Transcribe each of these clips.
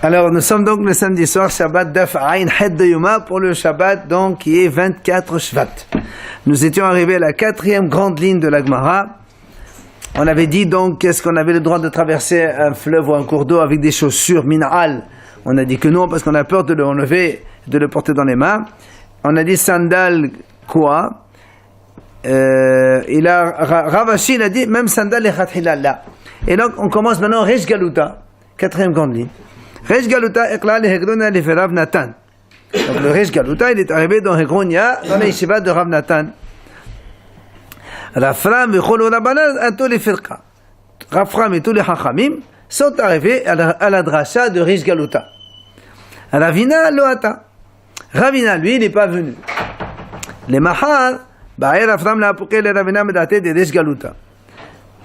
Alors, nous sommes donc le samedi soir, Shabbat Daf Ain Het de Yuma, pour le Shabbat, donc, qui est 24 Shvat. Nous étions arrivés à la 4e grande ligne de la Gemara. On avait dit donc, qu'est-ce qu'on avait le droit de traverser un fleuve ou un cours d'eau avec des chaussures min'al. On a dit que non, parce qu'on a peur de le enlever, de le porter dans les mains. On a dit sandales, quoi? Ravashi, il a dit, même sandales et khathila, là. Et donc, on commence maintenant Resh Galuta, 4e grande ligne. Resh Galuta, Ekla le Hegrona le Rav Natan. Donc le Resh Galuta, il est arrivé dans Hegronia, dans la yeshiva de Rav Natan. Rafram et Cholo Rabanan, à tous les firqa. Rafram et tous les hachamim sont arrivés à la dracha de Resh Galuta. Ravina Loata. Ravina, lui, il n'est pas venu. Les mahar, Ba'er Rafram l'a apporté les Ravina Medate de Resh Galuta.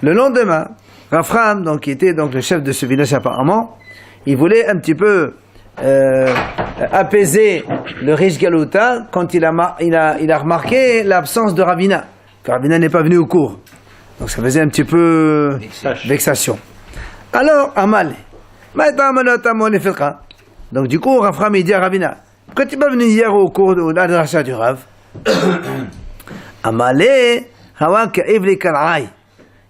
Le lendemain, Rafram, donc, qui était donc le chef de ce village apparemment, il voulait un petit peu apaiser le Resh Galuta quand il a remarqué l'absence de Ravina. Que Ravina n'est pas venu au cours. Donc ça faisait un petit peu vexation. Alors, Amal. Donc du coup, Rafram il dit à Ravina, pourquoi tu n'es pas venu hier au cours de la dracha du Rav? Amalé, Hawak Evli Karai.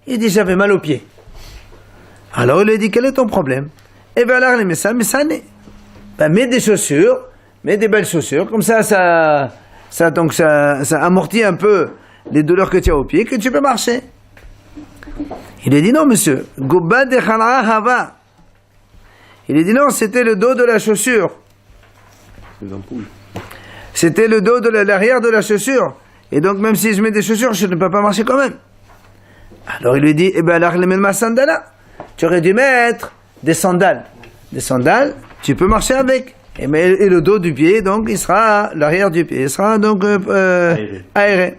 Il dit, j'avais mal aux pieds. Alors il lui dit, quel est ton problème? Et bien alors, mais ça mets des chaussures, mets des belles chaussures, comme ça amortit un peu les douleurs que tu as aux pieds, que tu peux marcher. Il a dit non, monsieur. Gubba de Khala Hava. Il a dit non, c'était le dos de la chaussure. C'était le dos de l'arrière de la chaussure. Et donc, même si je mets des chaussures, je ne peux pas marcher quand même. Alors il lui dit, eh bien alors, ma sandala. Tu aurais dû mettre des sandales. Des sandales, tu peux marcher avec. Et le dos du pied, donc, il sera, l'arrière du pied, il sera donc aéré.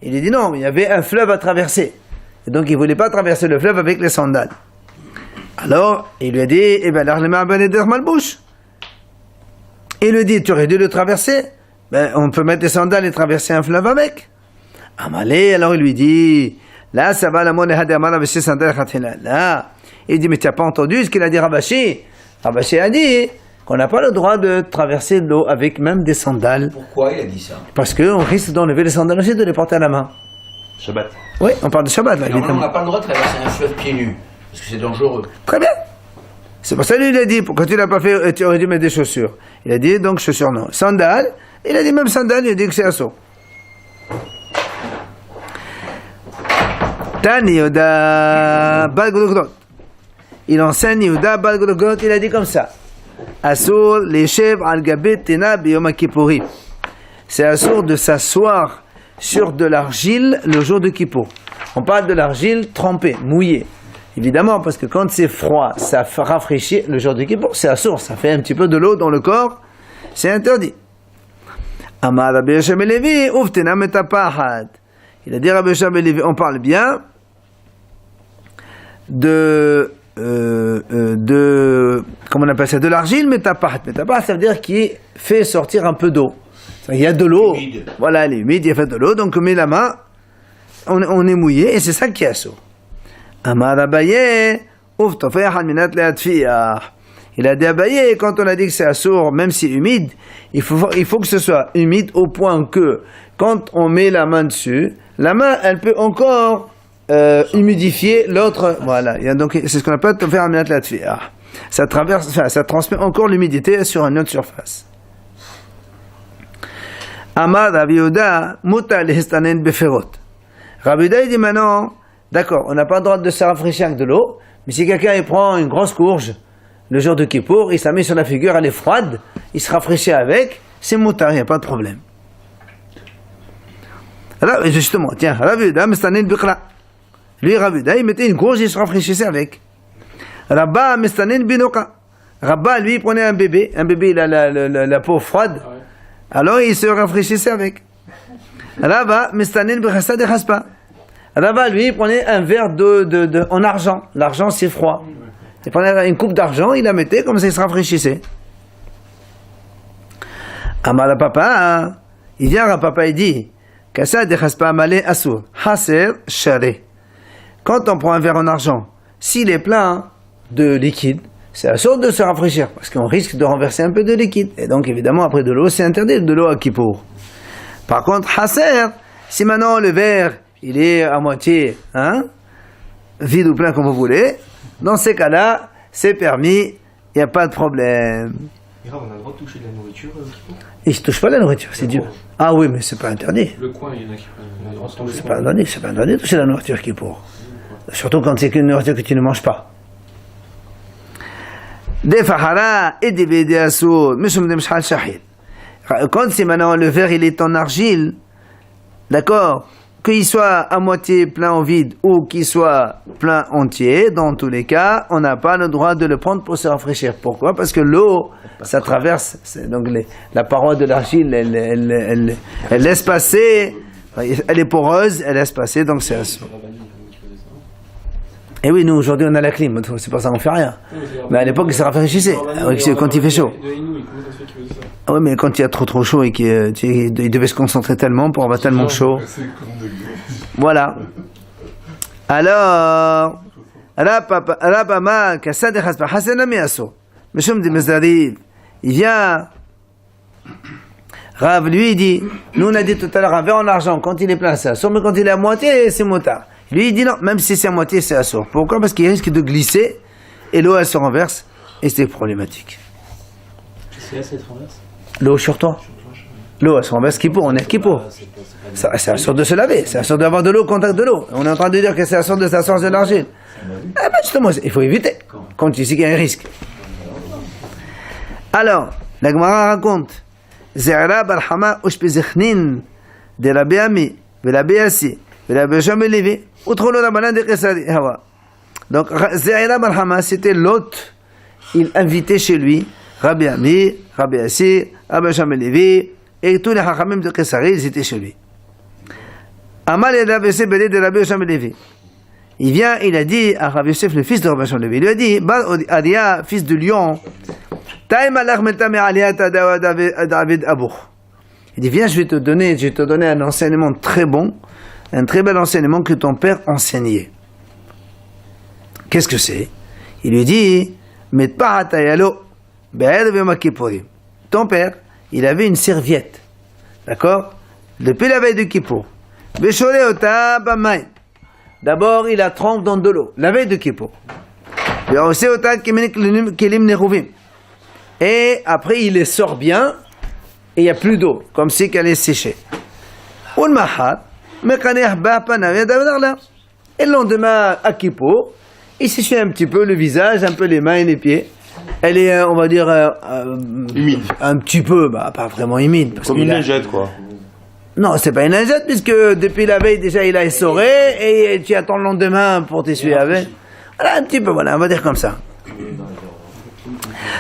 Il lui dit non, il y avait un fleuve à traverser. Et donc, il ne voulait pas traverser le fleuve avec les sandales. Alors, il lui a dit, eh bien, il lui dit, tu aurais dû le traverser. Ben, on peut mettre des sandales et traverser un fleuve avec. Amalé, alors il lui dit, là, ça va la monnaie Hadamala Vashi Sandal Khatina. Là, il dit, mais tu n'as pas entendu ce qu'il a dit Rabashi? Rabashi a dit qu'on n'a pas le droit de traverser l'eau avec même des sandales. Pourquoi il a dit ça? Parce qu'on risque d'enlever les sandales aussi, de les porter à la main. Shabbat. Oui, on parle de Shabbat là. Normalement, on n'a pas le droit de traverser un fleuve pieds nus, parce que c'est dangereux. Très bien. C'est pour ça qu'il lui a dit, pourquoi tu l'as pas fait, tu aurais dû mettre des chaussures. Il a dit, donc chaussures non. Sandales, il a dit même sandales, il a dit que c'est assaut. Yehuda Balgologot. Il enseigne Yehuda Balgologot, il a dit comme ça. Assour les chèvres al gabet tena biyom kippourim. C'est assour de s'asseoir sur de l'argile le jour de Kippour. On parle de l'argile trempée, mouillée. Évidemment, parce que quand c'est froid, ça rafraîchit le jour de Kippour, c'est assour, ça fait un petit peu de l'eau dans le corps, c'est interdit. Amar Rabbi Yoshem Levi, uftena metapahad. Il a dit Rabbi Yoshem Levi, on parle bien de comment on appelle ça, de l'argile metapahat. Metapahat, ça veut dire qui fait sortir un peu d'eau. Il y a de l'eau, voilà, elle est humide, il y a fait de l'eau, donc on met la main, on est mouillé, et c'est ça qui est assour. Amar Abaye, ouf tofehan minat leatfiyah. Il a dit Abaye, quand on a dit que c'est assour, même si humide, il faut que ce soit humide au point que quand on met la main dessus, la main, elle peut encore humidifier l'autre. Voilà. Donc, c'est ce qu'on appelle faire un minute là-dessus. Ça transmet encore l'humidité sur une autre surface. Amar Rabbi Yehuda, muta lehistanen beferot. Rabbi Yehuda, il dit maintenant, d'accord, on n'a pas le droit de se rafraîchir avec de l'eau, mais si quelqu'un il prend une grosse courge le jour de Kippour, il s'en met sur la figure, elle est froide, il se rafraîchit avec, c'est mutar, il n'y a pas de problème. Alors, justement, tiens, Rabbi Yehuda, mestanen bikra. Lui, Rabbi Yehuda, il mettait une courge et il se rafraîchissait avec. Rabba, mestanen binoka. Rabba, lui, il prenait un bébé, il a la peau froide, alors il se rafraîchissait avec. Rabba, mestanen bikhasta de khaspa. Rabba, lui, il prenait un verre en argent. L'argent, c'est froid. Il prenait une coupe d'argent, il la mettait, comme ça il se rafraîchissait. Amar papa, il vient à papa, il dit, Kassa de khaspa malé assour, haser share. Quand on prend un verre en argent s'il est plein de liquide, c'est assourd de se rafraîchir, parce qu'on risque de renverser un peu de liquide. Et donc, évidemment, après de l'eau, c'est interdit de l'eau à Kippour. Par contre, Hasser, si maintenant le verre, il est à moitié, vide ou plein comme vous voulez, dans ces cas-là, c'est permis, il n'y a pas de problème. Et là, on a le droit de toucher de la nourriture, Il ne touche pas la nourriture, c'est dur. Ah oui, mais c'est pas interdit. Le coin, il y en a qui prennent. C'est pas interdit, de toucher la nourriture qui est pour. Surtout quand c'est qu'une nourriture que tu ne manges pas. Des fahara et des bédéassou, quand c'est maintenant le verre, il est en argile, d'accord, qu'il soit à moitié plein ou vide ou qu'il soit plein entier, dans tous les cas, on n'a pas le droit de le prendre pour se rafraîchir. Pourquoi? Parce que l'eau, ça traverse, donc la paroi de l'argile, elle laisse passer, elle est poreuse, elle laisse passer, donc c'est assaut. Et oui, nous aujourd'hui on a la clim, c'est pas ça qu'on fait rien. Mais à l'époque il se rafraîchissait, quand il fait chaud. Ah oui, mais quand il y a trop chaud et qu'il devait se concentrer tellement pour avoir tellement chaud. Voilà. Alors, il vient. Rav lui dit, nous on a dit tout à l'heure un verre en argent, quand il est plein c'est assourd, mais quand il est à moitié c'est motard. Lui il dit non, même si c'est à moitié c'est assourd. Pourquoi? Parce qu'il risque de glisser et l'eau elle se renverse et c'est problématique. C'est assez renverse. L'eau sur toi. L'eau elle se renverse Kippour, on est à Kippour. C'est assourd de se laver, c'est assourd d'avoir de l'eau au contact de l'eau. On est en train de dire que c'est assourd de s'asseoir de l'argile. Eh ben justement, il faut éviter quand tu sais qu'il y a un risque. Alors, la Gemara raconte Zera Barhama Ushpizechnin de Rabbi Ami, de Rabbi Assi, de Rabbi Shami Levi, Utrolo Rabbanan de Kesari. Donc, Zera Barhama, c'était l'hôte. Il invitait chez lui Rabbi Ami, Rabbi Assi, Rabbi Shami Levi, et tous les Hachamim de Kesari, ils étaient chez lui. Amal et Rabbi Yosef Bede de Rabbi Shami Levi. Il vient, il a dit à Rabbi Yosef, le fils de Rabbi Shami Levi, il lui a dit, Adia, fils de Lion, il dit viens, je vais te donner un enseignement très bon, un très bel enseignement que ton père enseignait. Qu'est-ce que c'est? Il lui dit ton père, il avait une serviette, d'accord, depuis la veille de Kippour. D'abord il la trempe dans de l'eau la veille de Kippour. Et après il les sort bien et il n'y a plus d'eau, comme si qu'elle est séchée. Et le lendemain à Kippour, il s'essuie un petit peu le visage, un peu les mains et les pieds. Elle est, on va dire, humide. Un petit peu, pas vraiment humide. Parce comme une lingette, quoi. Non, c'est pas une lingette, puisque depuis la veille déjà il a essoré et tu attends le lendemain pour t'essuyer avec. Voilà, un petit peu, voilà, on va dire comme ça.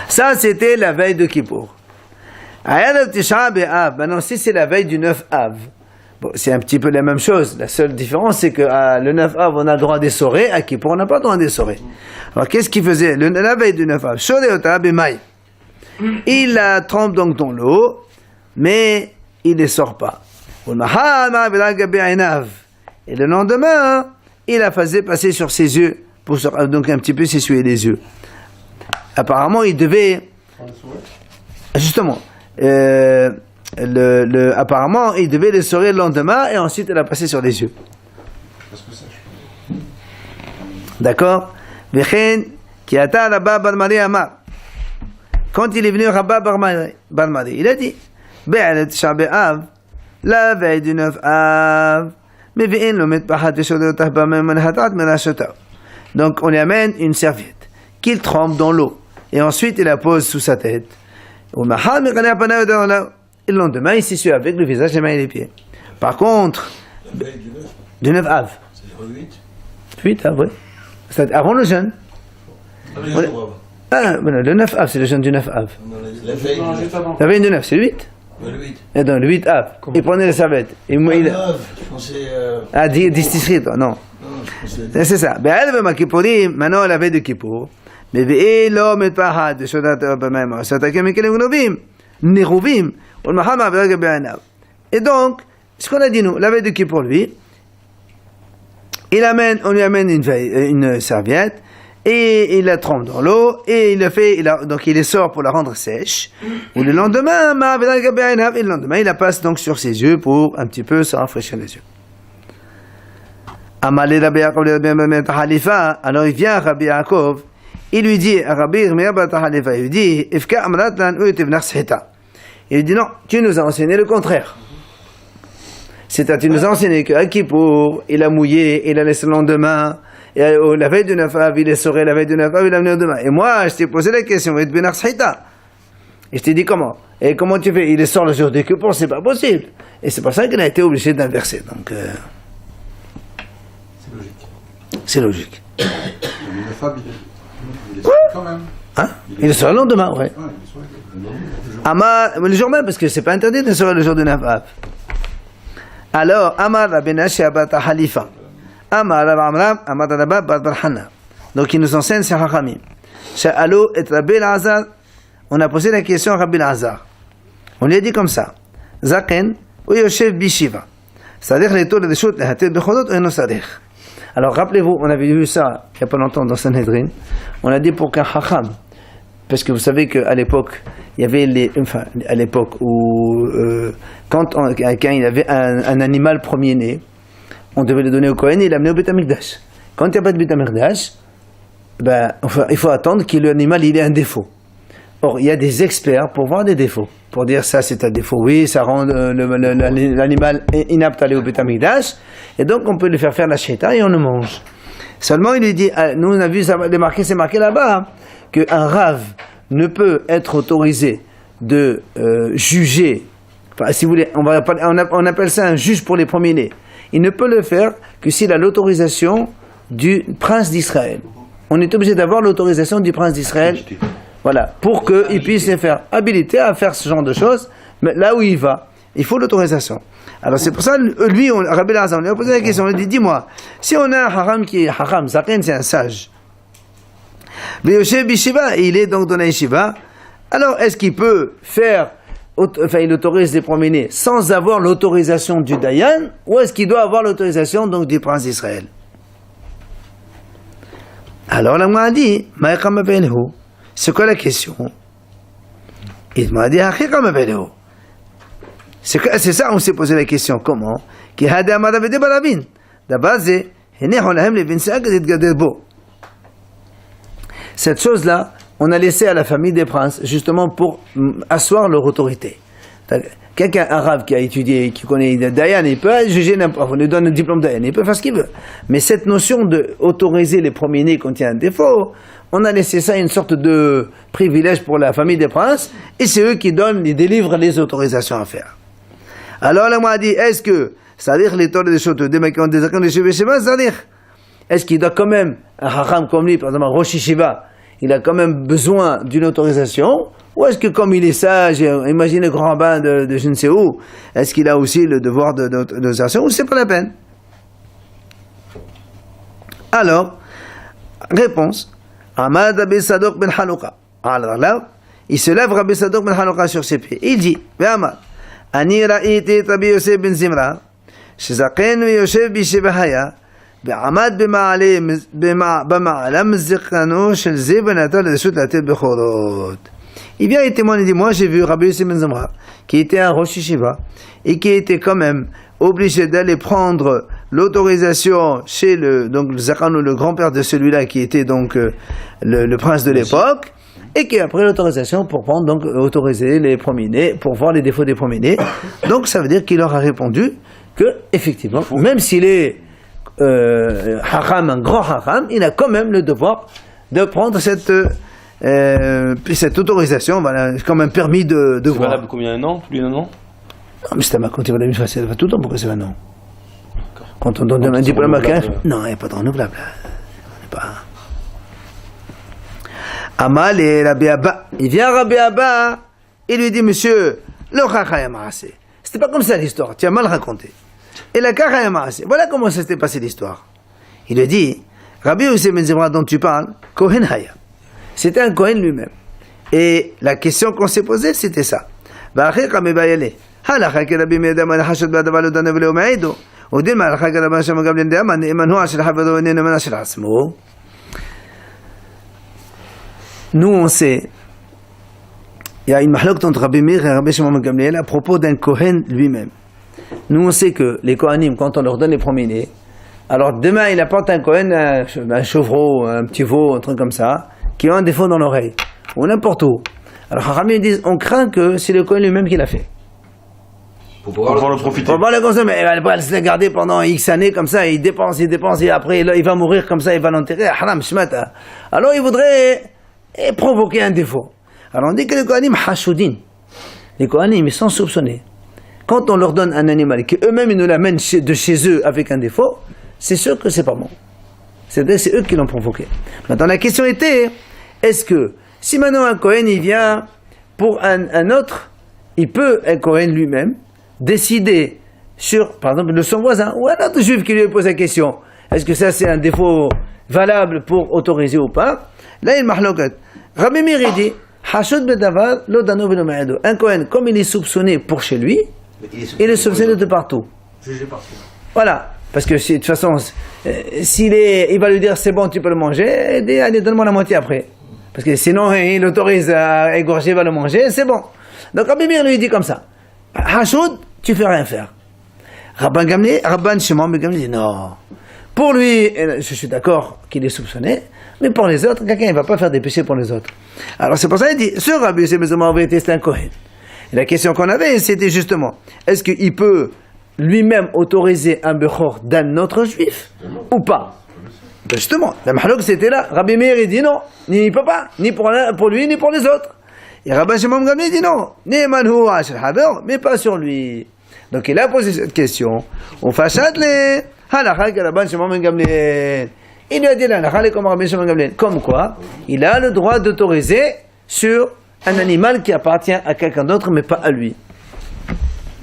Ça, c'était la veille de Kippour. Maintenant, si c'est la veille du 9 Av, bon, c'est un petit peu la même chose. La seule différence, c'est que le 9 Av, on a le droit d'essorer. À Kippour, on n'a pas le droit d'essorer. Alors, qu'est-ce qu'il faisait la veille du 9 Av, il la trempe donc dans l'eau, mais il ne sort pas. Et le lendemain, il la faisait passer sur ses yeux, pour donc un petit peu s'essuyer les yeux. Apparemment, il devait, justement, apparemment, il devait les essorer le lendemain et ensuite il la passer sur les yeux. D'accord? Quand il est venu Rabba Barmari, il a dit, la veille du 9 Av, donc on lui amène une serviette qu'il trempe dans l'eau et ensuite il la pose sous sa tête. Et le lendemain il s'essuie avec le visage, les mains et les pieds. Par contre, du 9 Av, c'est le 8 Av, oui. C'est avant le jeûne. Le 9 Av, c'est le jeûne du 9 Av. La veille du 9, c'est le 8. Et donc le 8 Av, il prenait la serviette. Et moi, il... Ah, distisserie, toi, non. C'est ça. Maintenant, la veille de Kippour. Et donc, ce qu'on a dit nous, la veille de Kippour, lui, on lui amène une serviette, et il la trempe dans l'eau, et donc il les sort pour la rendre sèche. Ou le lendemain, il la passe donc sur ses yeux pour un petit peu se rafraîchir les yeux. Alors il vient à Rabbi Yaakov, il lui dit à Rabbi Yirmiyah bat Halifa, il lui dit, il dit non, tu nous as enseigné le contraire. C'est-à-dire, tu nous as enseigné qu'à Kippour, il a mouillé, il a laissé le lendemain, et la veille du 9 av, il est soré, la veille du 9 av, il a venu le demain. Et moi, je t'ai posé la question, et je t'ai dit comment? Et comment tu fais? Il est sort le jour de Kippour, c'est pas possible. Et c'est pour ça qu'il a été obligé d'inverser. Donc, c'est logique. Le 9 av, il est sorti quand même. Hein? Il est sorti le lendemain, ouais. Il est sorti le Le jour même, parce que c'est pas interdit de sortir le jour du 9 av. Alors, Amar Rabbi Nashia bat Halifa, Amar Rabbi Amram, Amar Rabba bat Barhana. Donc, il nous enseigne ces Hachamim. Sha'alo et Rabbi Elazar, on a posé la question à Rabbi Elazar. On lui a dit comme ça, Zaken, ou Yoshev Bishiva. C'est-à-dire, les tours de chutes, les hatir de Chodot, ou Nosarich. Alors, rappelez-vous, on avait vu ça il n'y a pas longtemps dans Sanhedrin. On a dit pour qu'un Hacham, parce que vous savez qu'à l'époque, il y avait à l'époque où, quand il y avait un animal premier-né, on devait le donner au Kohen et il l'amener au Beth Amikdash. Quand il n'y a pas de Beth Amikdash, il faut attendre que l'animal ait un défaut. Or, il y a des experts pour voir des défauts. Pour dire ça, c'est un défaut, oui, ça rend l'animal inapte à aller au Beth Amikdash, et donc on peut lui faire la sheta et on le mange. Seulement, il lui dit, nous on a vu, c'est marqué là-bas, qu'un rave ne peut être autorisé de juger, enfin, si vous voulez, on appelle ça un juge pour les premiers-nés. Il ne peut le faire que s'il a l'autorisation du prince d'Israël. On est obligé d'avoir l'autorisation du prince d'Israël, voilà, pour qu'il puisse les faire habilité à faire ce genre de choses, mais là où il va, il faut l'autorisation. Alors c'est pour ça, lui, Rabbi Elazar, on lui a posé la question, on lui a dit, dis-moi, si on a un haram qui est haram, Zaken c'est un sage, il est donc dans la yeshiva, alors est-ce qu'il peut il autorise les promener sans avoir l'autorisation du Dayan, ou est-ce qu'il doit avoir l'autorisation donc du prince d'Israël? Alors la m'a dit, c'est quoi la question? Il m'a dit, c'est ça, on s'est posé la question, comment? Cette chose-là, on a laissé à la famille des princes, justement pour asseoir leur autorité. Quelqu'un arabe qui a étudié, qui connaît Dayan, il peut juger n'importe, on lui donne un diplôme Dayan, il peut faire ce qu'il veut. Mais cette notion d'autoriser les premiers-nés quand il y a un défaut, on a laissé ça une sorte de privilège pour la famille des princes, et c'est eux qui donnent, ils délivrent les autorisations à faire. Alors là, moi, a dit, est-ce que, c'est-à-dire les torts des choses, des mecs qui ont des accords de Shiva, c'est-à-dire, est-ce qu'il doit quand même, un hacham comme lui, par exemple, un Rosh Yeshiva, il a quand même besoin d'une autorisation, ou est-ce que comme il est sage, imaginez le grand rabbin de je ne sais où, est-ce qu'il a aussi le devoir d'autorisation, ou c'est pas la peine? Alors, réponse, Ahmad Rabbi Sadok ben Hanouka. Alors là, il se lève Rabbi Sadok ben Hanouka sur ses pieds. Il dit, Ahmad, Ani ra'iti Rabbi Yosef ben Zimra, Shezaken Yosef Bishevahaya, בעמד במעלה מזיחנו של זיו ונתן לרשות לתת בכורות. Il vient et témoigne, il dit, moi j'ai vu Rabbi Yosef ben Zimra, qui était un Rosh Yeshiva, et qui était quand même obligé d'aller prendre l'autorisation chez le Zakhanou, le grand-père de celui-là, qui était donc le prince de l'époque, et qui a pris l'autorisation pour prendre, donc autoriser les premiers-nés, pour voir les défauts des premiers-nés. Donc ça veut dire qu'il leur a répondu que, effectivement, même s'il est haram, un grand haram, il a quand même le devoir de prendre cette autorisation, voilà, quand même permis de c'est voir. valable combien, un an? Plus d'un an? Non, mais c'est quand il va la mise ça va tout le temps, pourquoi c'est un an? Quand on donne un diplôme à quelqu'un, non, il n'y a pas de renouvelable. Amal et Rabbi Abba, il vient à Rabbi Abba, il lui dit, monsieur, le chachayam assez. C'était pas comme ça l'histoire, tu as mal raconté. Et la chachayam assez. Voilà comment ça s'était passé l'histoire. Il lui dit, Rabbi Yosef ben Zimra dont tu parles, Kohen Haya. C'était un Kohen lui-même. Et la question qu'on s'est posée, c'était ça. Ba'achir mebayale. Halakha ke Rabbi Me'adam al-hashad ba'adav lo dana v'lo ma'ido. Udin ma'alakha ke Rabbi Hashem gam l'endam neiman hu ashel hafado v'nenu man ashel asmo. Nous, on sait, il y a une mahlok entre Rabbi Meir et Rabbi Shimon ben Gamliel à propos d'un Kohen lui-même. Nous, on sait que les Kohanim, quand on leur donne les premiers-nés, alors demain, il apporte un Kohen, un chevreau, un petit veau, un truc comme ça, qui a un défaut dans l'oreille, ou n'importe où. Alors, Rabbi dit, on craint que c'est le Kohen lui-même qui l'a fait. Pour pouvoir le profiter. Pour pouvoir le consommer, il va pas se le garder pendant X années comme ça, il dépense, et après il va mourir comme ça, il va l'enterrer, haram, shmata. Alors il voudrait provoquer un défaut. Alors on dit que les Kohanim hashoudin, les Kohanim ils sont soupçonnés. Quand on leur donne un animal, qu'eux-mêmes ils nous l'amènent de chez eux avec un défaut, c'est sûr que c'est pas bon. C'est-à-dire c'est eux qui l'ont provoqué. Maintenant la question était, est-ce que si maintenant un Kohen il vient pour un autre, il peut, un Kohen lui-même, décider sur, par exemple, de son voisin ou un autre juif qui lui pose la question, est-ce que ça c'est un défaut valable pour autoriser ou pas? Là il y a une mahlokat. Rabbi Meir dit, Hashud bedavar lo dano velo ma'ado. Un Kohen, comme il est soupçonné pour chez lui, il est soupçonné de partout. Jugé partout. Voilà. Parce que de toute façon, il va lui dire c'est bon, tu peux le manger, et allez, donne-moi la moitié après. Parce que sinon, il autorise à égorger, il va le manger, c'est bon. Donc Rabbi Meir lui dit comme ça. Hashoud, tu fais rien faire. Rabban Shimon ben Gamliel dit non. Pour lui, je suis d'accord qu'il est soupçonné, mais pour les autres, quelqu'un ne va pas faire des péchés pour les autres. Alors c'est pour ça qu'il dit, ce Rabbi, en vérité, c'est un Kohen. Et la question qu'on avait, c'était justement, est-ce qu'il peut lui-même autoriser un bechor d'un autre juif ou pas? Ben justement, la mahlok c'était là. Rabbi Meir il dit non, il ne peut pas, ni pour lui, ni pour les autres. Et Rabban Shimon ben Gamliel dit non, mais pas sur lui. Donc il a posé cette question. On fachad les halakha que Rabban Shimon ben Gamliel. Il lui a dit la halakha comme Rabban Shimon ben Gamliel. Comme quoi, il a le droit d'autoriser sur un animal qui appartient à quelqu'un d'autre, mais pas à lui.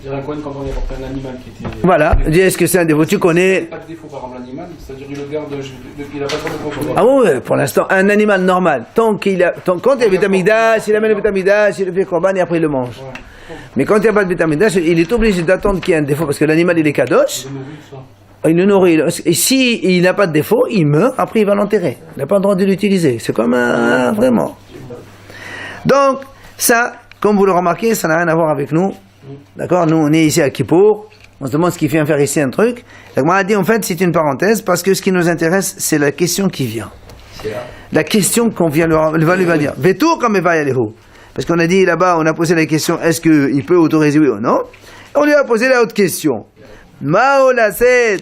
Dire un Kohen quand on apporte un animal qui était. Voilà. Est-ce que c'est un défaut? Tu connais. Pas de défaut par exemple l'animal, c'est-à-dire il le garde depuis la façon de consommer. Ah oui, pour l'instant, un animal normal, quand il y a Betamigdash, il amène le Betamigdash, il le fait korban et après il le mange. Ouais. Mais quand il n'y a pas de Betamigdash, il est obligé d'attendre qu'il y ait un défaut parce que l'animal il est kadosh. Il le nourrit. Et si il n'a pas de défaut, il meurt, après il va l'enterrer. Il n'a pas le droit de l'utiliser. C'est comme un vraiment. Donc, ça, comme vous le remarquez, ça n'a rien à voir avec nous. D'accord? Nous, on est ici à Kippour. On se demande ce qu'il vient faire ici un truc. Donc, moi, a dit, en fait, c'est une parenthèse parce que ce qui nous intéresse, c'est la question qui vient. La question qu'on vient lui va dire. Vetour comme va y aller. Parce qu'on a dit là-bas, on a posé la question, est-ce qu'il peut autoriser oui ou non? On lui a posé la autre question. Maolaset.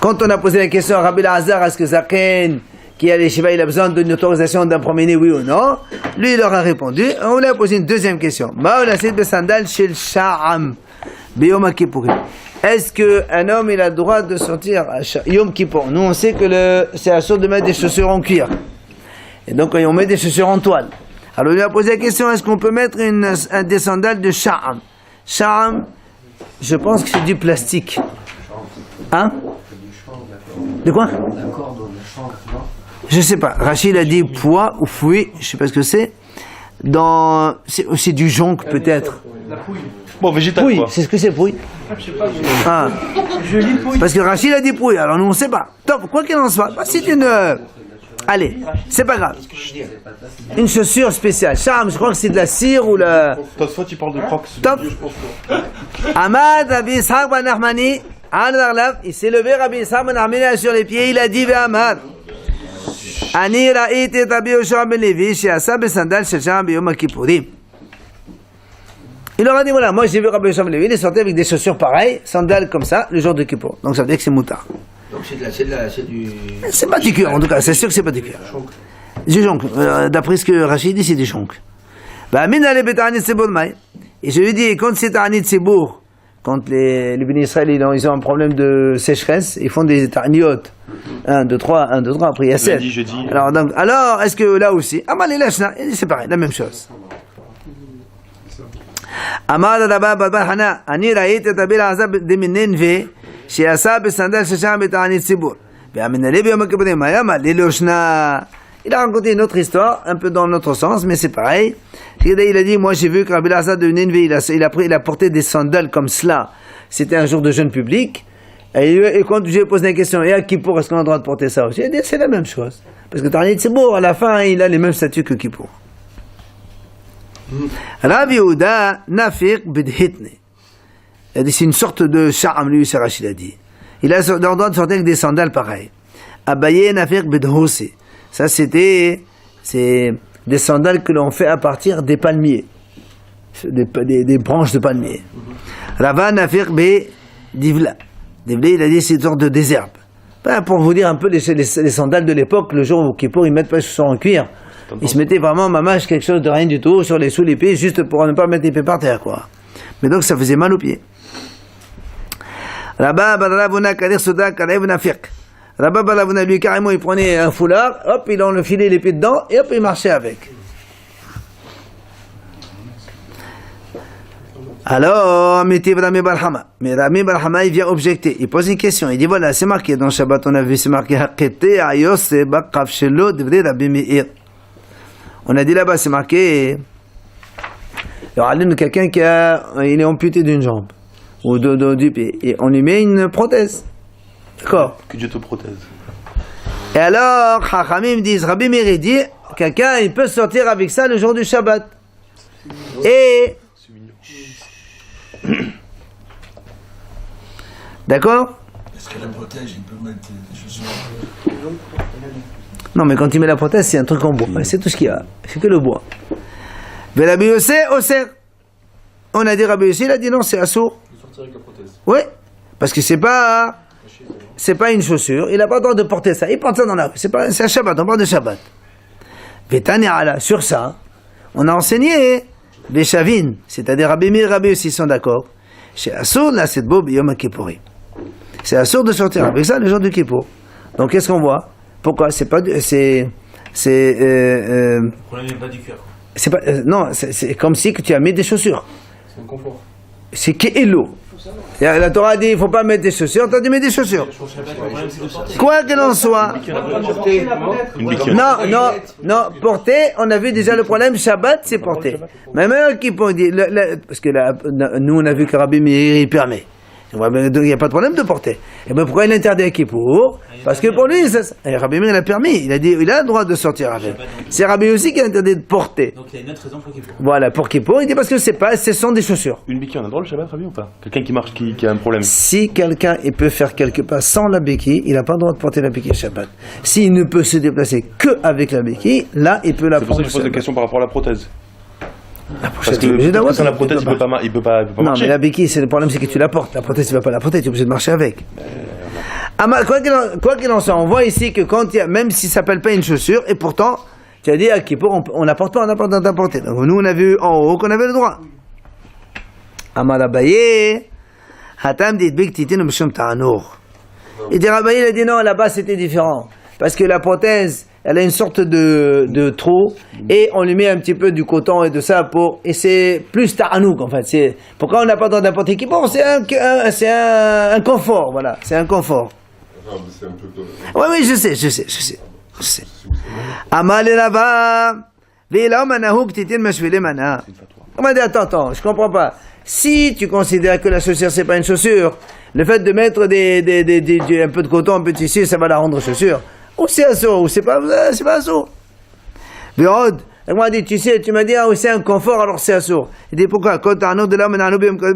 Quand on a posé la question à Rabbi Lazar, est-ce que Zaken, qui a les Shiva, il a besoin d'une autorisation d'un premier-né, oui ou non? Lui, il leur a répondu. On lui a posé une deuxième question. Maolaset besandal shel sha'am biyom kippourim. Est-ce qu'un homme, il a le droit de sortir à Yom Kippour? Nous, on sait que c'est la sorte de mettre des chaussures en cuir. Et donc, on met des chaussures en toile. Alors, on lui a posé la question, est-ce qu'on peut mettre des sandales de sha'am? Sha'am, je pense que c'est du plastique. Hein? De quoi? Je sais pas. Rachid a dit poids ou fouet, je sais pas ce que c'est. C'est du jonc peut-être. La pouille. Bon, végétal Pouille, quoi. c'est ce que c'est pouille. Je sais pas. Ah. Je lis pouille. Parce que Rachid a dit pouille, alors nous on sait pas. Top, quoi qu'il en soit, c'est une. Allez, c'est pas grave. Une chaussure spéciale. Charme, je crois que c'est de la cire ou la. Toi, tu parles de crocs. Top. Ahmad Rabbi Ishaq ben Nachmani, il s'est levé, Rabbi Ishaq ben Nachmani sur les pieds, il a dit Ahmad. Ani ra'iti Rabbi Yoshua ben Levi, she'asa besandal shel Sha'am biyom kippourim. Il leur a dit voilà, moi j'ai vu Rabbi Yoshua ben Levi, il est sorti avec des chaussures pareilles, sandales comme ça, le jour de Kippour. Donc ça veut dire que c'est moutard. Donc c'est du. C'est pas du cuir, en tout cas, c'est sûr que c'est pas du cuir. Du jonc. D'après ce que Rachid dit, c'est du jonc. Et je lui dis, quand c'est Ta'anit Tzibour, quand les bénis Israël ils ont un problème de sécheresse, ils font des ta'aniot. 1, 2, 3, 1, 2, 3, après il y a 7. Jeudi. Alors est-ce que là aussi, Amal et Lachna, c'est pareil, la même chose. Amal Rabba Babahana, Ani Raït et Tabil Azab de Minenve, chez Asab et Sandal Shacham et Ta'anit Tzibour. Il a raconté une autre histoire, un peu dans notre sens, mais c'est pareil. Il a dit, moi j'ai vu que Rabbi Lazar de Ninvé, il a porté des sandales comme cela. C'était un jour de jeûne public. Et quand je lui ai posé la question, et à Kippour, est-ce qu'on a le droit de porter ça aussi? Il a dit, c'est la même chose. Parce que Ta'anit Tzibour, à la fin, il a les mêmes statuts que Kippour. Rav Yehuda, Nafiq bidhitne. Il a dit, c'est une sorte de charme, lui, c'est Rachid a dit. Il a le droit de sortir avec des sandales pareilles. Abaye, Nafiq bidhousi. Ça, c'est des sandales que l'on fait à partir des palmiers. Des branches de palmiers. Rava, Nafiq bidivla. Divla, il a dit, c'est une sorte de désherbe. Ben, pour vous dire un peu les sandales de l'époque, le jour où Kippour, ils mettent pas ce en cuir. Ils se mettaient vraiment, mamache, quelque chose de rien du tout, sous les pieds, juste pour ne pas mettre les pieds par terre, quoi. Mais donc, ça faisait mal aux pieds. Rabba Baravuna Kadir Souda Karev Nafiq. Rabba Baravuna, lui, carrément, il prenait un foulard, hop, il enfilait les pieds dedans, et hop, il marchait avec. Alors, mais Rami Barhama, il vient objecter, il pose une question, il dit voilà, c'est marqué dans Shabbat, on a vu, c'est marqué Hakete Ayos Baqaf Shelo Devre Rabbi Meir. On a dit là-bas, c'est marqué, il y aura quelqu'un il est amputé d'une jambe, ou du pied, et on lui met une prothèse. D'accord? Que Dieu te protège. Et alors, Chachamim disent, Rabbi Meir dit, quelqu'un, il peut sortir avec ça le jour du Shabbat. Et, d'accord? Est-ce que la protège, il peut mettre des chaussures? Non, mais quand il met la prothèse, c'est un truc en bois. C'est tout ce qu'il y a. C'est que le bois. Mais Rabbi Yossé, Oser. On a dit Rabbi Yossé, il a dit non, c'est assourd. Il sortir avec la prothèse. Oui, parce que c'est pas une chaussure. Il n'a pas le droit de porter ça. Il porte ça dans la rue. C'est un Shabbat, on parle de Shabbat. Vétani ala, sur ça, on a enseigné les Shavin, c'est-à-dire Rabbi Meir et Rabbi Yossé sont d'accord. Chez Assour, là, c'est beau, Yom Kippouri. C'est assourd de sortir avec ça le jour du Kippour. Donc, qu'est-ce qu'on voit? Pourquoi? Le problème n'est pas du cœur. C'est pas, non, c'est comme si que tu as mis des chaussures. C'est un confort. C'est qu'Elo. La Torah a dit, il ne faut pas mettre des chaussures, tu as dit mettre des chaussures. Quoi qu'il en soit. Non, porter, on a vu déjà le problème, Shabbat, c'est porter. Même eux qui peut dire, parce que là, nous on a vu que Rabbi Meir, il permet. Donc il n'y a pas de problème de porter. Et bien pourquoi il interdit à Kippour? Parce que pour lui, Rabbi Meir il a permis, il a dit, il a le droit de sortir avec. C'est Rabbi aussi qui a interdit de porter. Donc il y a une autre raison pour Kippour. Voilà, pour Kippour, il dit parce que ce sont des chaussures. Une béquille, on a le droit le Shabbat, Rabbi, ou pas? Quelqu'un qui marche, qui a un problème. Si quelqu'un il peut faire quelque part sans la béquille, il n'a pas le droit de porter la béquille Shabbat. S'il ne peut se déplacer que avec la béquille, là il peut la C'est pour ça prendre. que je pose des questions par rapport à la prothèse. Parce Tu es obligé d'avoir sans la prothèse, il peut pas Non, marcher. mais la béquille, c'est le problème, c'est que tu la portes. La prothèse, tu ne vas pas la porter, tu es obligé de marcher avec. Quoi qu'il en soit, on voit ici que quand il y a, même si ça s'appelle pas une chaussure, et pourtant, tu as dit à Kippour, on la porte pas, on n'a pas le droit de la porter. Donc nous, on a vu en haut qu'on avait le droit. Amar Abaye, Hatam dit Bik Titin Mshum Ta'anour. Et dit Abaye, il a dit non, là-bas c'était différent. Parce que la prothèse, elle a une sorte de trou, et on lui met un petit peu du coton et de ça et c'est plus ta'anouk en fait. Pourquoi on n'a pas le droit d'apporter Kippour? C'est un confort, voilà, c'est un confort. C'est un peu comme... Oui, je sais. Amal et là-bas, Vila Manahouk Titin Mashvile Mana. On m'a dit, attends, je comprends pas. Si tu considères que la chaussure c'est pas une chaussure, le fait de mettre un peu de coton, un peu de tissu, ça va la rendre chaussure. Ou c'est assourd, ou c'est pas assourd. Vérod, elle m'a dit, tu m'as dit, c'est un confort, alors c'est assourd. Il dit, pourquoi? Quand t'as un autre de l'homme,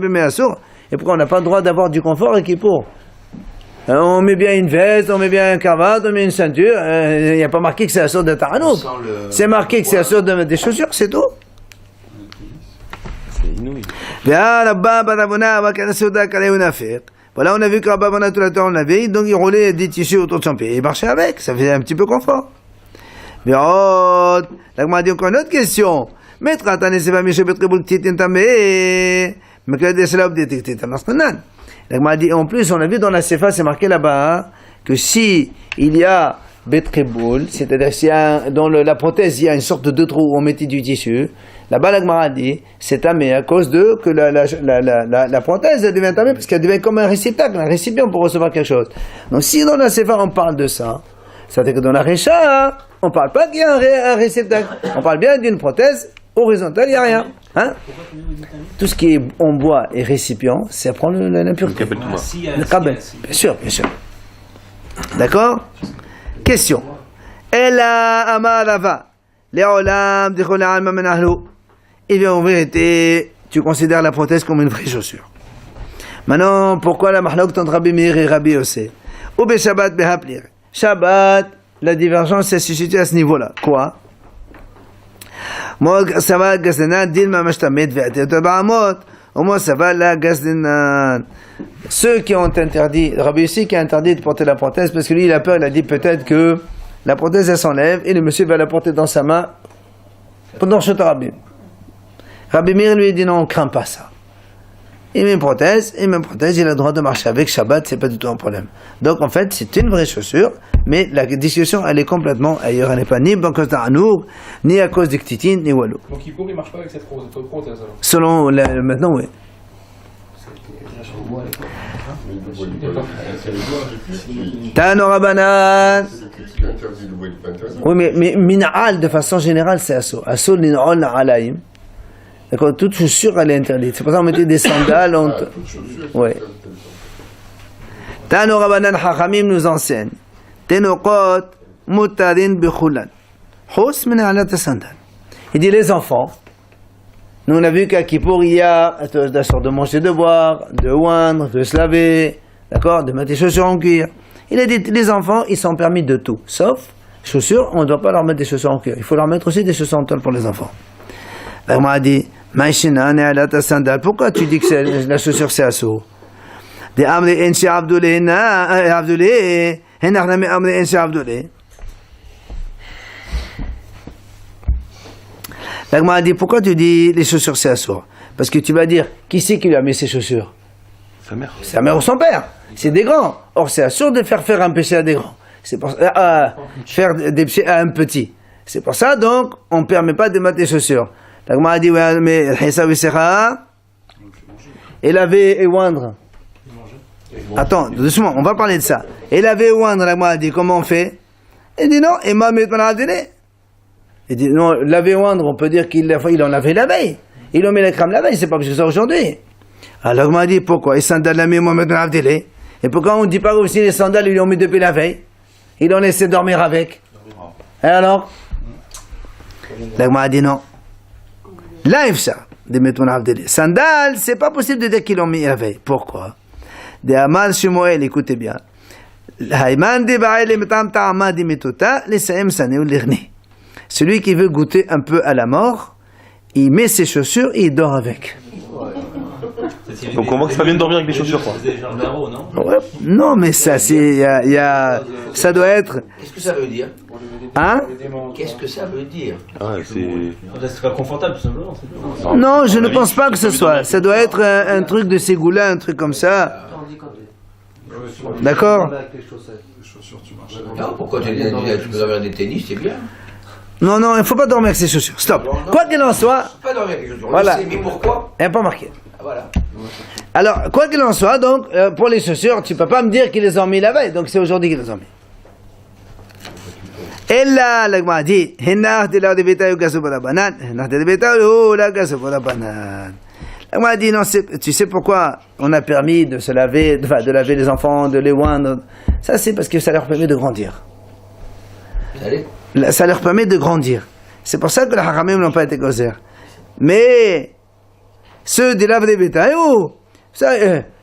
mais assourd. Et pourquoi on n'a pas le droit d'avoir du confort et Kippour? On met bien une veste, on met bien un cravate, on met une ceinture, il n'y a pas marqué que c'est assourd de Taranouk. C'est marqué que c'est assourd de mettre des chaussures, c'est tout. C'est inouï. Voilà, on a vu que Rabba Bana tout la temps on l'avait, donc il roulait des tissus autour de son pied. Il marchait avec, ça faisait un petit peu confort. Mais là, on m'a dit encore une autre question. Maître, attendez, c'est pas Michel Betreboul qui t'est entamé. Mais que c'est là où t'es un astronaute. Là, on m'a dit, en plus, on a vu dans la CFA, c'est marqué là-bas, que si il y a Betreboul, c'est-à-dire si dans la prothèse, il y a une sorte de trou où on mettait du tissu, là-bas, la Gemara dit, c'est tamé à cause de que la prothèse elle devient tamée parce qu'elle devient comme un réceptacle, un récipient pour recevoir quelque chose. Donc si dans la Sefa on parle de ça, ça veut dire que dans la Récha, on parle pas qu'il y a un réceptacle. On parle bien d'une prothèse horizontale, il n'y a rien. Hein? Tout ce qui est en bois et récipient, ça prend l'impureté. Ah, si, Le kabel. Bien sûr, bien sûr. D'accord? Question. Ella amarava. Le'olam dichol alma menahlu. Eh bien, en vérité, tu considères la prothèse comme une vraie chaussure. Maintenant, pourquoi la mahlok entre Rabbi Meir et Rabbi Yossé? Ou be Shabbat behaplir. Shabbat, la divergence s'est suscitée à ce niveau-là. Quoi? Moi, ça va, Gazdenan, Dilma Mashtamet, Ve'atet Ba'amot. Au moins, ça va, la Gazdenan. Ceux qui ont interdit, Rabbi Yossé qui a interdit de porter la prothèse, parce que lui, il a peur, il a dit peut-être que la prothèse, elle s'enlève, et le monsieur va la porter dans sa main pendant Shot Rabbi. Rabbi Meir lui dit non, on ne craint pas ça. Il met une prothèse, il a le droit de marcher avec Shabbat, c'est pas du tout un problème. Donc en fait, c'est une vraie chaussure, mais la discussion, elle est complètement ailleurs. Elle n'est pas ni à cause d'Anour, ni à cause du Ktitin, ni Walou. Donc il ne marche pas avec cette prothèse alors. Selon maintenant, oui. Tano Rabanan. Oui, mais Mina'al, de façon générale, c'est Asso. Asso, Nina'ol, Na'alaim. D'accord, toute chaussure, elle est interdite. C'est pour ça qu'on mettait des sandales. Ouais. Tano Rabanan Hachamim nous enseigne. Tenokot mutarin bechulan. Hos Mina'alat sandal. Il dit les enfants. Nous, on a vu qu'à Kippour, il y a la sorte de manger, de boire, de oindre, de se laver, d'accord, de mettre des chaussures en cuir. Il a dit, les enfants, ils sont permis de tout. Sauf, chaussures, on ne doit pas leur mettre des chaussures en cuir. Il faut leur mettre aussi des chaussures en toile pour les enfants. Alors, moi, a dit, Maïshina, Ne'alata sandal. Pourquoi tu dis que la chaussure, c'est assourd? Des amri enshi abdoulé, abdoulé, henarname amri enshi abdoulé. L'agma a dit, pourquoi tu dis les chaussures c'est assourd? Parce que tu vas dire, qui c'est qui lui a mis ses chaussures? Sa mère. Sa mère ou son père. C'est des grands. Or, c'est assourd de faire un péché à des grands. C'est pour faire des péchés à un petit. C'est pour ça, donc, on ne permet pas de mettre des chaussures. L'agma a dit, ouais, mais et laver et oindre. Attends, doucement, on va parler de ça. Et laver et oindre, l'agma a dit, comment on fait? Il dit non, et ma met mon abdélé. Il dit non, laver oindre, on peut dire qu'il en avait la veille. Il en met la crème la veille, c'est pas parce que ça aujourd'hui. Alors on m'a dit pourquoi? Les sandales la mis Mohamed Abdelé. Et pourquoi on ne dit pas aussi les sandales, ils l'ont mis depuis la veille? Ils l'ont laissé dormir avec. Et alors? Là, on m'a dit non. Là, il ça, de mettre mon Abdelé. Sandales, c'est pas possible de dire qu'ils l'ont mis la veille. Pourquoi? De Amal Shmuel, écoutez bien. Haïman de Baïl et Metam Ta'ama di Metota, les Saïm Sané ou l'Irni. Celui qui veut goûter un peu à la mort, il met ses chaussures et il dort avec. Donc on voit que c'est pas bien de dormir avec des chaussures, quoi. C'est des genres d'arrow, non? Ouais. Non, mais ça, c'est, ça doit être. Qu'est-ce que ça veut dire? Hein? Qu'est-ce que ça veut dire? Ouais, c'est. C'est pas confortable, tout simplement. C'est tout. Non, je ne pense pas que ce soit. Ça doit être un truc de Ségoula, un truc comme ça. D'accord? Non, pourquoi tu peux avoir des tennis, c'est bien. Non, non, il ne faut pas dormir avec ses chaussures. Stop. Quoi qu'il en soit. Pas dormir avec les chaussures. Voilà. Mais pourquoi? Il n'y a pas marqué. Voilà. Alors, quoi qu'il en soit, donc, pour les chaussures, tu ne peux pas me dire qu'ils les ont mis la veille. Donc, c'est aujourd'hui qu'ils les ont mis. Et là, l'agma dit, l'agma dit, non, tu sais pourquoi on a permis de se laver, de laver les enfants, de les oindre. Ça, c'est parce que ça leur permet de grandir. Allez. Ça leur permet de grandir. C'est pour ça que les haramim n'ont pas été gozer. Mais ceux des laves des bétails,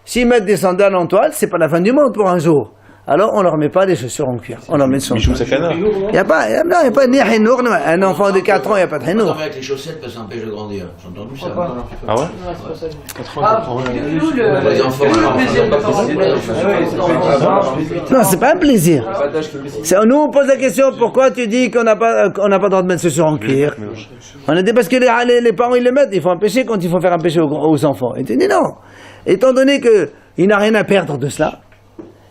s'ils mettent des sandales en toile, c'est pas la fin du monde pour un jour. Alors on leur met pas des chaussures en cuir. On leur met des Michou sandales. Sakana. Il n'y a pas ni hinour. Un enfant de 4 ans, il n'y a pas de Pas hinour. dormir avec les chaussettes parce que ça empêche de grandir. J'ai entendu ça. Ah ouais? Les enfants, Non, c'est pas un plaisir. Nous on pose la question, pourquoi tu dis qu'on n'a pas le droit de mettre des chaussures en cuir? On a dit parce que les parents ils le mettent, il faut un péché quand il faut faire un péché aux enfants. Et tu dis non. Étant donné qu'il n'a rien à perdre de cela,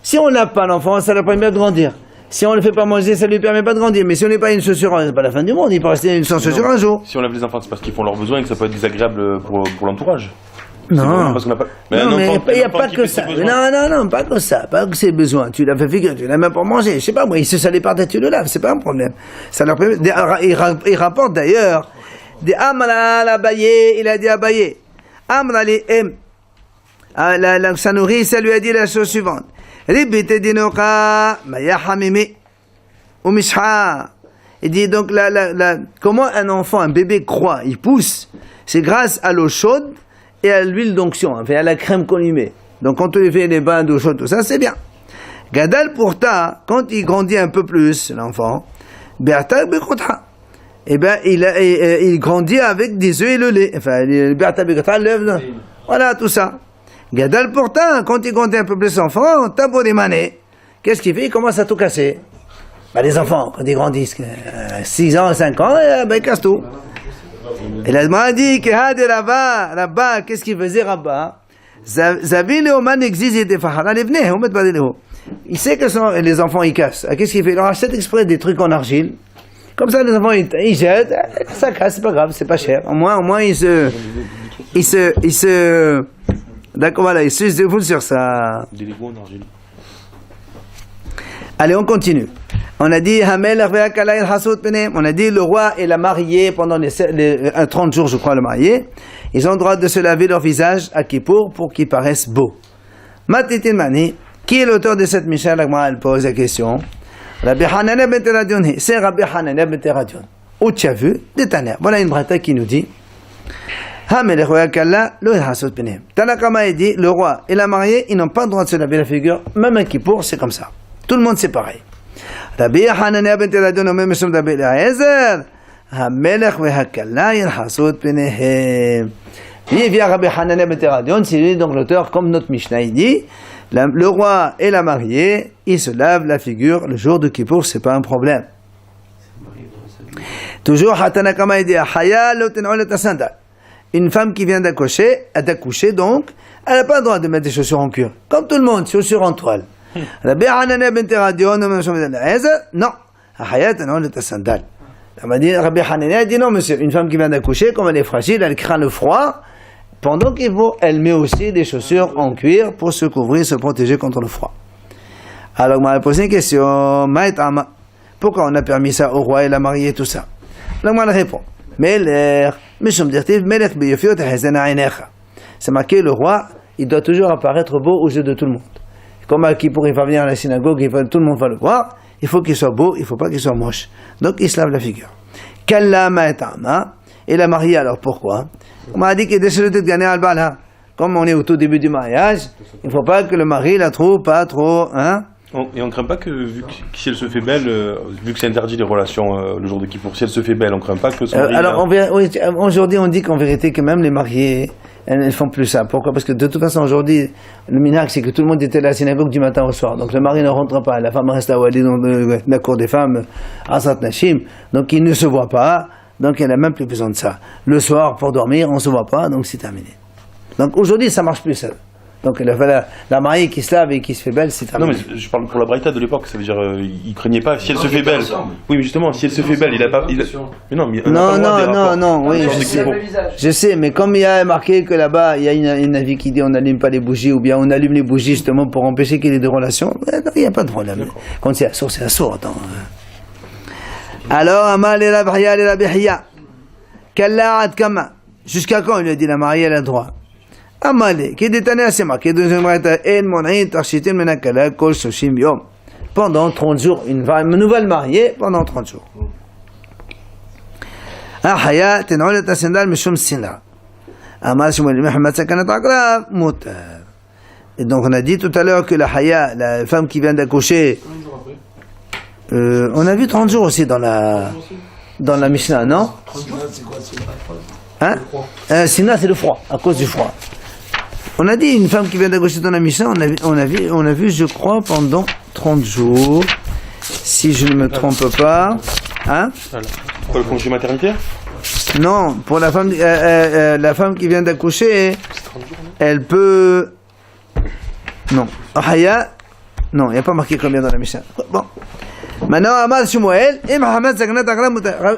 si on n'a pas l'enfant, ça lui permet de grandir. Si on ne le fait pas manger, ça lui permet pas de grandir. Mais si on n'est pas une chaussure, c'est pas la fin du monde, il peut rester sans chaussure un jour. Si on lève les enfants, c'est parce qu'ils font leurs besoins et que ça peut être désagréable pour l'entourage. Non. Parce qu'on n'a pas. Non, mais il n'y a pas qui que fait ses ça. besoins. Non, pas que ça. Pas que ses besoins. Tu l'as fait figure, tu l'as même pour manger. Je sais pas, moi, il se salait par tête, tu le laves, c'est pas un problème. Ça leur permet. Il rapporte d'ailleurs De Amra l'Abaye, il a dit Abaye. Amra li em. Sa nourrice, elle lui a dit la chose suivante. Ribite dinoka, maya hamimi, ou misha. Il dit donc, comment un enfant, un bébé croît, il pousse, c'est grâce à l'eau chaude et à l'huile d'onction, enfin à la crème qu'on lui met. Donc quand on lui fait les bains d'eau chaude, tout ça, c'est bien. Gadal pourtant, quand il grandit un peu plus, l'enfant, Berta Bekotra, eh bien, il grandit avec des œufs et le lait. Enfin, Berta Bekotra lève, voilà, tout ça. Gadal pourtant, quand il grandit un peu plus l'enfant, Tabo des manées, qu'est-ce qu'il fait? Il commence à tout casser. Bah, les enfants, quand ils grandissent, 6 ans, 5 ans, ils cassent tout. Et la demande dit que Rabba, qu'est-ce qu'il faisait Rabba? Zavil et Oman existe des Fahara, les venez, on met pas des léos. Il sait que les enfants ils cassent. Qu'est-ce qu'il fait? Il leur achète exprès des trucs en argile. Comme ça, les enfants ils jettent, ça casse, c'est pas grave, c'est pas cher. Au moins ils se. D'accord, voilà, ils se défoulent sur ça. Des Legos en argile. Allez, on continue. On a dit, on a dit le roi et la mariée pendant les 30 jours, je crois, le marié. Ils ont le droit de se laver leur visage à Kippour pour qu'ils paraissent beaux. Matitin Mani, qui est l'auteur de cette Mishnah? Elle pose la question. Rabbi Hanania ben Teradion, c'est Rabbi Hanania ben Teradion. Où tu as vu? Des Taner. Voilà une brata qui nous dit. Tanakama dit, le roi et la mariée, ils n'ont pas le droit de se laver la figure, même à Kippour, c'est comme ça. Tout le monde c'est pareil. Rabbi Hanania ben Teradion, même Meshum Rabbi Eliezer, Hamelech ve'hakala yilchasut penehem. Il vient Rabbi Hanania ben Teradion, c'est lui donc l'auteur, comme notre Mishnah il dit, le roi et la mariée, ils se lavent la figure le jour de Kippour, c'est pas un problème. Toujours Tanakama dit, Haya lo ten'ol ta sandal. Une femme qui vient d'accoucher donc, elle n'a pas le droit de mettre des chaussures en cuir. Comme tout le monde, chaussures en toile. Rabbi Hanania ben Teradion, non. Rabbi Hanania dit non, monsieur. Une femme qui vient d'accoucher, comme elle est fragile, elle craint le froid. Pendant qu'il faut, elle met aussi des chaussures en cuir pour se couvrir, se protéger contre le froid. Alors, on m'a posé une question. Pourquoi on a permis ça au roi et la mariée, tout ça? Alors, on répond. C'est marqué, le roi, il doit toujours apparaître beau aux yeux de tout le monde. Comme à Kippour, il va venir à la synagogue, tout le monde va le voir, il faut qu'il soit beau, il ne faut pas qu'il soit moche. Donc il se lave la figure. Et la mariée, alors pourquoi? On m'a dit qu'il est de gagner al bala. Comme on est au tout début du mariage, il ne faut pas que le mari la trouve pas trop, hein? Et on ne craint pas que, si elle se fait belle, vu que c'est interdit les relations le jour de Kippour, si elle se fait belle, on ne craint pas que son mari... Alors, aujourd'hui, on dit qu'en vérité, que même les mariés, elles ne font plus ça. Pourquoi? Parce que de toute façon, aujourd'hui, le minhag, c'est que tout le monde était à la synagogue du matin au soir. Donc le mari ne rentre pas, la femme reste à Wali dans la cour des femmes, Asat Nashim. Donc il ne se voit pas, donc elle n'a même plus besoin de ça. Le soir, pour dormir, on ne se voit pas, donc c'est terminé. Donc aujourd'hui, ça ne marche plus ça. Donc la mariée qui se lave et qui se fait belle, c'est terminé. Non, mais je parle pour la braïta de l'époque, ça veut dire il craignait pas si elle se fait belle. Oui, mais justement, si elle se fait belle, il a pas. Mais non, mais non, oui, je sais, mais comme il y a marqué que là-bas, il y a une avis qui dit on n'allume pas les bougies, ou bien on allume les bougies justement pour empêcher qu'il y ait des relations, il n'y a pas de problème. Quand c'est assourd, c'est assourd, attends. Alors, Amal et la Bahia et la Bihia. Kalla ad kama. Jusqu'à quand il lui a dit la mariée, elle a le droit? Amalé, qui est détané à ses marques, pendant 30 jours, une nouvelle mariée pendant 30 jours. Et donc on a dit tout à l'heure que la haya, la femme qui vient d'accoucher, on a vu 30 jours aussi dans la Mishnah, non? 30 jours, c'est quoi? Hein? Sina, c'est le froid, à cause du froid. On a dit une femme qui vient d'accoucher dans la Mishnah, on a vu, je crois, pendant 30 jours, si je ne me trompe pas. Hein? Pour le congé maternité? Non, pour la femme qui vient d'accoucher, elle peut... Non. Ahaya? Non, il n'y a pas marqué combien dans la Mishnah. Bon. Maintenant, Amal Shmuel,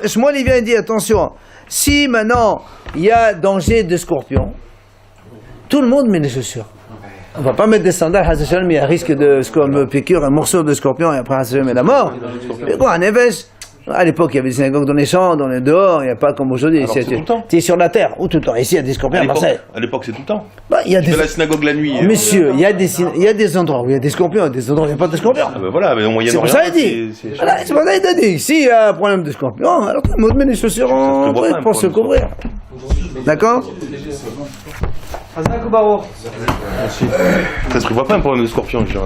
Shmuel, il vient et dit, attention, si maintenant il y a danger de scorpion, tout le monde met les chaussures. On ne va pas mettre des sandales, mais il y a risque de piqûre, un morceau de scorpion, et après, c'est la mort. Mais quoi, un évêque, À l'époque, il y avait des synagogues dans les champs, dans les dehors, il n'y a pas comme aujourd'hui. Alors, c'est tout le temps. Tu es sur la terre, ou tout le temps. Ici, il y a des scorpions à Marseille. À l'époque, c'est tout le temps. Bah, il y a Tu des... fais la synagogue la nuit. Messieurs, il y a des endroits où il y a des scorpions, il y a des endroits où il n'y a pas de scorpions. Ah ben voilà, mais au Moyen-Orient. C'est pour ça qu'il dit. Voilà, c'est pour ça qu'il a dit. S'il y a un problème de scorpion, alors tout le monde met les chaussures en prévoit pas truc un pour se problème de couvrir. D'accord? Hazak ou Baruch? Ça se prévoit pas un problème de scorpion, je dirais.